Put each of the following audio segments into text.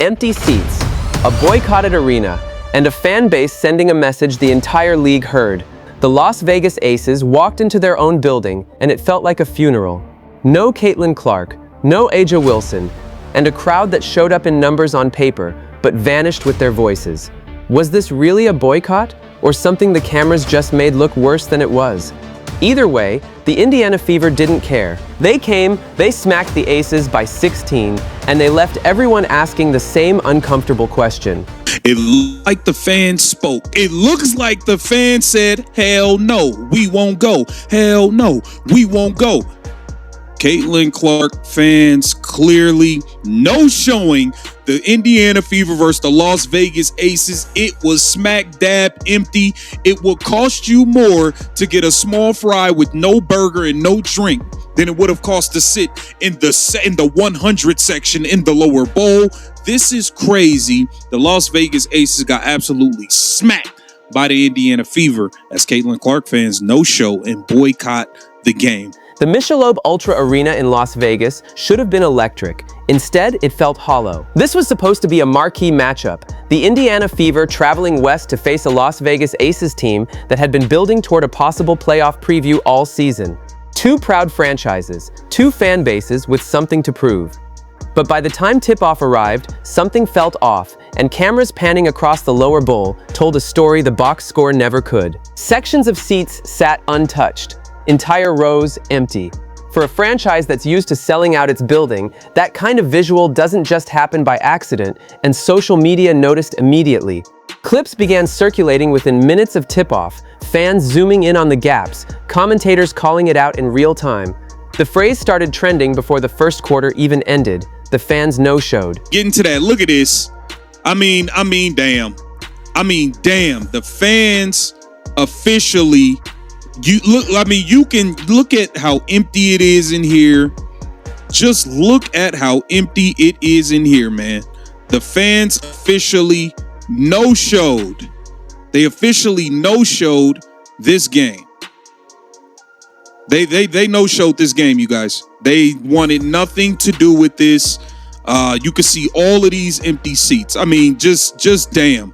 empty seats, a boycotted arena, and a fan base sending a message the entire league heard. The Las Vegas Aces walked into their own building, and it felt like a funeral. No CaitlinClark, no AJaWilson, and a crowd that showed up in numbers on paper, but vanished with their voices. Was this really a boycott, or something the cameras just made look worse than it was? Either way, the IndianaFever didn't care. They came, they smacked the Aces by 16, and they left everyone asking the same uncomfortable question. It looked like the fans spoke. It looks like the fans said, hell no, we won't go. Hell no, we won't go. CaitlinClark fans clearly no showing the IndianaFever versus the Las Vegas Aces. It was smack dab empty. It will cost you more to get a small fry with no burger and no drink than it would have cost to sit in the 100 section in the lower bowl. This is crazy. The Las Vegas Aces got absolutely smacked by the IndianaFever as CaitlinClark fans no-show and boycott the game. The Michelob Ultra Arena in Las Vegas should have been electric. Instead, it felt hollow. This was supposed to be a marquee matchup. The IndianaFever traveling west to face a Las Vegas Aces team that had been building toward a possible playoff preview all season. Two proud franchises, two fan bases with something to prove. But by the time tip-off arrived, something felt off, and cameras panning across the lower bowl told a story the box score never could. Sections of seats sat untouched. Entire rows empty. For a franchise that's used to selling out its building, that kind of visual doesn't just happen by accident, and social media noticed immediately. Clips began circulating within minutes of tip-off, fans zooming in on the gaps, commentators calling it out in real time. The phrase started trending before the first quarter even ended. The fans no-showed. Getting to that, look at this. I mean, damn. The fans officially. You can look at how empty it is in here. Just look at how empty it is in here, man. The fans officially no-showed. They officially no-showed this game. They no-showed this game, you guys. They wanted nothing to do with this. You can see all of these empty seats. I mean, just damn.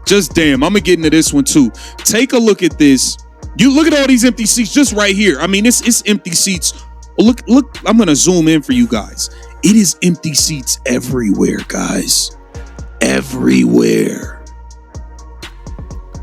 Just damn. I'm gonna get into this one too. Take a look at this. You look at all these empty seats just right here. I mean, it's empty seats. Look, I'm going to zoom in for you guys. It is empty seats everywhere, guys. Everywhere.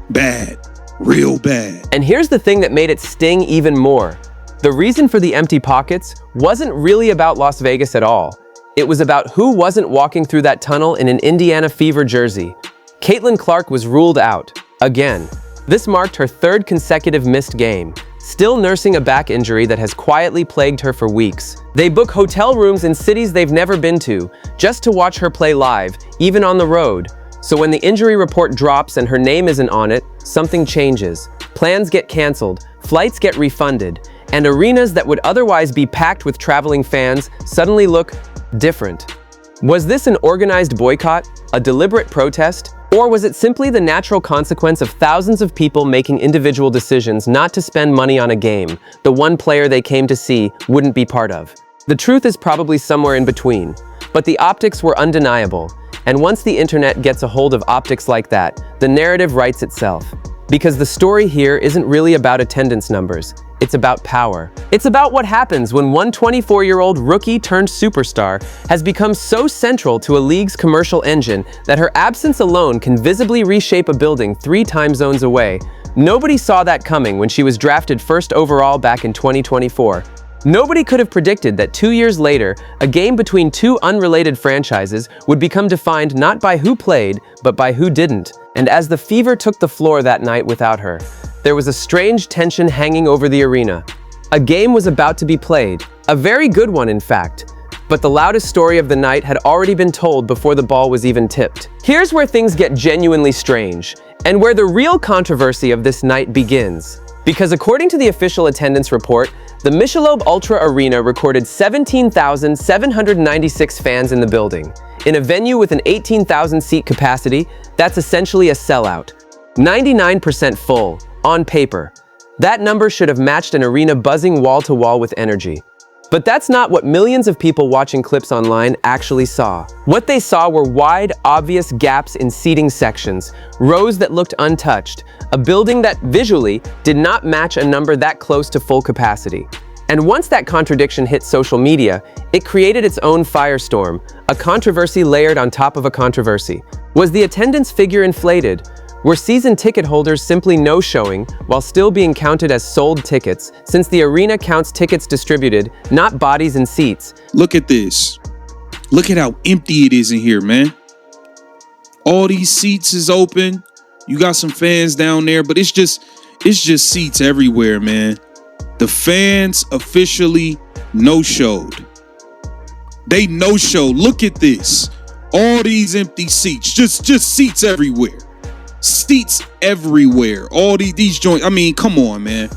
Bad. Real bad. And here's the thing that made it sting even more. The reason for the empty pockets wasn't really about Las Vegas at all. It was about who wasn't walking through that tunnel in an IndianaFever jersey. CaitlinClark was ruled out. Again. This marked her third consecutive missed game, still nursing a back injury that has quietly plagued her for weeks. They book hotel rooms in cities they've never been to, just to watch her play live, even on the road. So when the injury report drops and her name isn't on it, something changes. Plans get canceled, flights get refunded, and arenas that would otherwise be packed with traveling fans suddenly look different. Was this an organized boycott, a deliberate protest? Or was it simply the natural consequence of thousands of people making individual decisions not to spend money on a game the one player they came to see wouldn't be part of? The truth is probably somewhere in between, but the optics were undeniable, and once the internet gets a hold of optics like that, the narrative writes itself. Because the story here isn't really about attendance numbers, it's about power. It's about what happens when one 24-year-old rookie turned superstar has become so central to a league's commercial engine that her absence alone can visibly reshape a building 3 time zones away. Nobody saw that coming when she was drafted first overall back in 2024. Nobody could have predicted that 2 years later, a game between two unrelated franchises would become defined not by who played, but by who didn't. And as the Fever took the floor that night without her, there was a strange tension hanging over the arena. A game was about to be played, a very good one in fact, but the loudest story of the night had already been told before the ball was even tipped. Here's where things get genuinely strange, and where the real controversy of this night begins. Because according to the official attendance report, the Michelob Ultra Arena recorded 17,796 fans in the building. In a venue with an 18,000 seat capacity, that's essentially a sellout. 99% full, on paper. That number should have matched an arena buzzing wall to wall with energy. But that's not what millions of people watching clips online actually saw. What they saw were wide, obvious gaps in seating sections, rows that looked untouched, a building that visually did not match a number that close to full capacity. And once that contradiction hit social media, it created its own firestorm, a controversy layered on top of a controversy. Was the attendance figure inflated? Were season ticket holders simply no-showing while still being counted as sold tickets, since the arena counts tickets distributed, not bodies and seats? Look at this. Look at how empty it is in here, man. All these seats is open. You got some fans down there, but it's just seats everywhere, man. The fans officially no-showed. They no-showed. Look at this. All these empty seats. Just seats everywhere. Seats everywhere. All these joints. I mean, come on, man.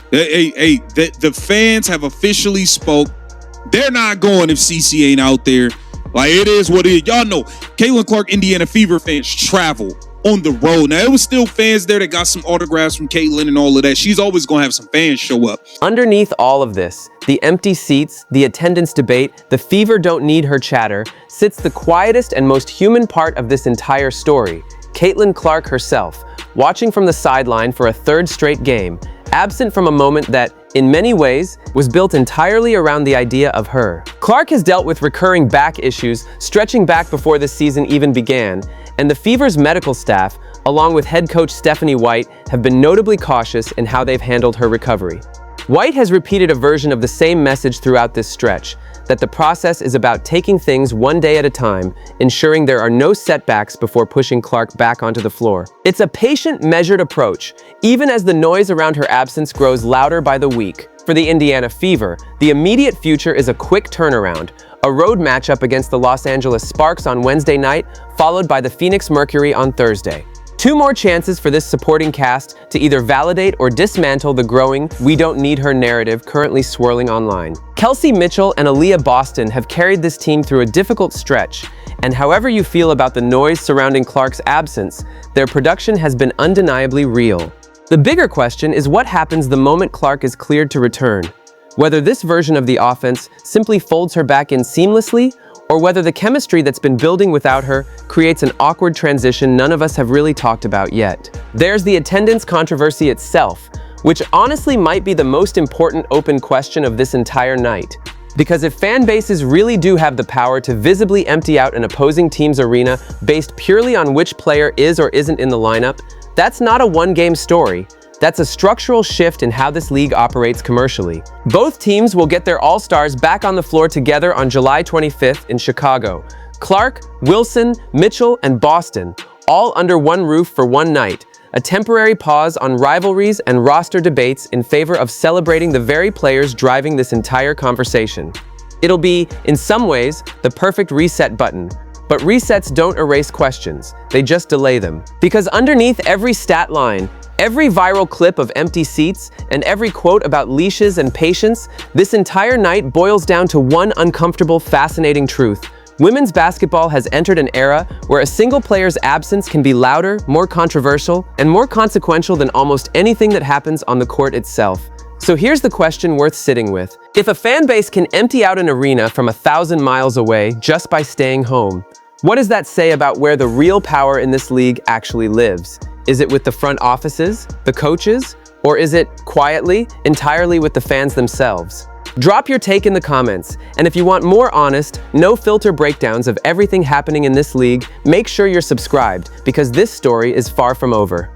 The fans have officially spoke. They're not going if CC ain't out there. Like, it is what it is. Y'all know, CaitlinClark, IndianaFever fans travel on the road. Now, it was still fans there that got some autographs from Caitlin and all of that. She's always going to have some fans show up. Underneath all of this, the empty seats, the attendance debate, the Fever don't need her chatter, sits the quietest and most human part of this entire story. CaitlinClark herself, watching from the sideline for a third straight game, absent from a moment that, in many ways, was built entirely around the idea of her. Clark has dealt with recurring back issues stretching back before this season even began, and the Fever's medical staff, along with head coach StephanieWhite, have been notably cautious in how they've handled her recovery. White has repeated a version of the same message throughout this stretch, that the process is about taking things one day at a time, ensuring there are no setbacks before pushing Clark back onto the floor. It's a patient, measured approach, even as the noise around her absence grows louder by the week. For the Indiana Fever, the immediate future is a quick turnaround, a road matchup against the Los Angeles Sparks on Wednesday night, followed by the Phoenix Mercury on Thursday. 2 more chances for this supporting cast to either validate or dismantle the growing "we don't need her" narrative currently swirling online. Kelsey Mitchell and Aaliyah Boston have carried this team through a difficult stretch, and however you feel about the noise surrounding Clark's absence, their production has been undeniably real. The bigger question is what happens the moment Clark is cleared to return. Whether this version of the offense simply folds her back in seamlessly, or whether the chemistry that's been building without her creates an awkward transition none of us have really talked about yet. There's the attendance controversy itself, which honestly might be the most important open question of this entire night. Because if fan bases really do have the power to visibly empty out an opposing team's arena based purely on which player is or isn't in the lineup, that's not a one-game story. That's a structural shift in how this league operates commercially. Both teams will get their all-stars back on the floor together on July 25th in Chicago. Clark, Wilson, Mitchell, and Boston, all under one roof for one night. A temporary pause on rivalries and roster debates in favor of celebrating the very players driving this entire conversation. It'll be, in some ways, the perfect reset button. But resets don't erase questions, they just delay them. Because underneath every stat line, every viral clip of empty seats, and every quote about leashes and patience, this entire night boils down to one uncomfortable, fascinating truth. Women's basketball has entered an era where a single player's absence can be louder, more controversial, and more consequential than almost anything that happens on the court itself. So here's the question worth sitting with. If a fan base can empty out an arena from 1,000 miles away just by staying home, what does that say about where the real power in this league actually lives? Is it with the front offices, the coaches, or is it, quietly, entirely with the fans themselves? Drop your take in the comments, and if you want more honest, no-filter breakdowns of everything happening in this league, make sure you're subscribed, because this story is far from over.